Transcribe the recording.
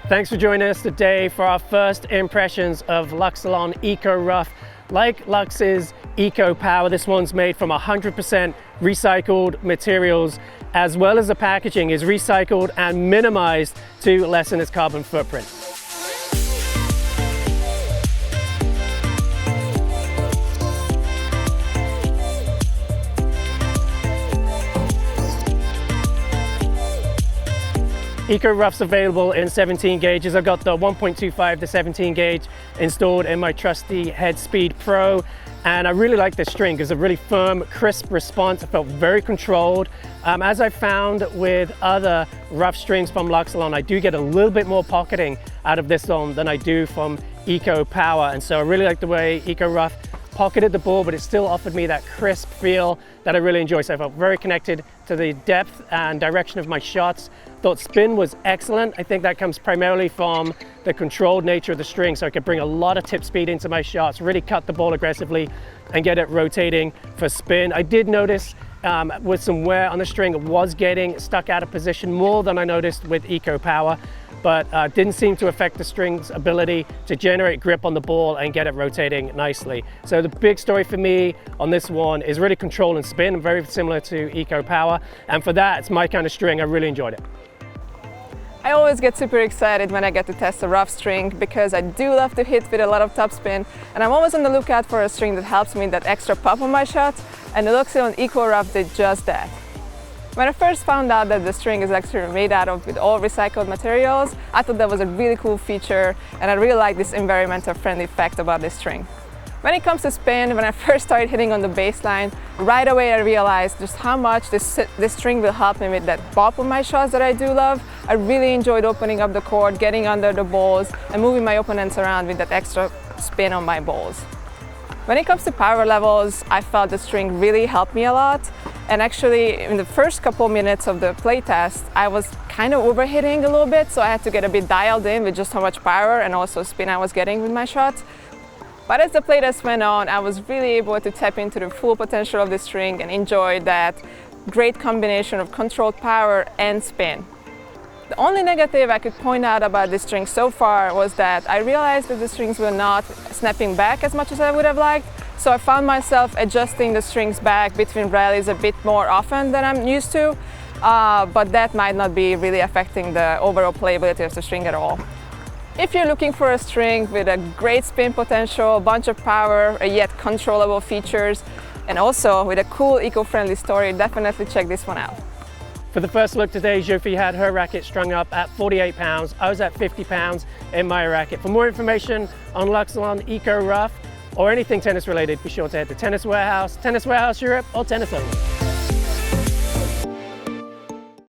Thanks for joining us today for our first impressions of Luxilon ECO Rough. Like Lux's Eco Power, this one's made from 100% recycled materials, as well as the packaging is recycled and minimized to lessen its carbon footprint. ECO Rough's available in 17 gauges. I've got the 1.25 to 17 gauge installed in my trusty Headspeed Pro, and I really like this string because it's a really firm, crisp response. It felt very controlled. As I found with other rough strings from Luxilon, I do get a little bit more pocketing out of this one than I do from Eco Power, and so I really like the way Eco Rough pocketed the ball, but it still offered me that crisp feel that I really enjoy. So I felt very connected to the depth and direction of my shots. Thought spin was excellent. I think that comes primarily from the controlled nature of the string, so I could bring a lot of tip speed into my shots, really cut the ball aggressively and get it rotating for spin. I did notice with some wear on the string, it was getting stuck out of position more than I noticed with Eco Power, but didn't seem to affect the string's ability to generate grip on the ball and get it rotating nicely. So the big story for me on this one is really control and spin, very similar to Eco Power, and for that, it's my kind of string. I really enjoyed it. I always get super excited when I get to test a rough string because I do love to hit with a lot of topspin, and I'm always on the lookout for a string that helps me that extra pop on my shots, and the Luxilon ECO Rough did just that. When I first found out that the string is actually made out of with all recycled materials, I thought that was a really cool feature, and I really like this environmental friendly fact about this string. When it comes to spin, when I first started hitting on the baseline, right away I realized just how much this string will help me with that pop on my shots that I do love. I really enjoyed opening up the court, getting under the balls, and moving my opponents around with that extra spin on my balls. When it comes to power levels, I felt the string really helped me a lot. And actually, in the first couple minutes of the play test, I was kind of overhitting a little bit, so I had to get a bit dialed in with just how much power and also spin I was getting with my shots. But as the playtest went on, I was really able to tap into the full potential of the string and enjoy that great combination of controlled power and spin. The only negative I could point out about this string so far was that I realized that the strings were not snapping back as much as I would have liked, so I found myself adjusting the strings back between rallies a bit more often than I'm used to, but that might not be really affecting the overall playability of the string at all. If you're looking for a string with a great spin potential, a bunch of power, yet controllable features, and also with a cool eco-friendly story, definitely check this one out. For the first look today, Jofi had her racket strung up at 48 pounds. I was at 50 pounds in my racket. For more information on Luxilon ECO Rough or anything tennis related, be sure to head to Tennis Warehouse, Tennis Warehouse Europe, or Tennis Only.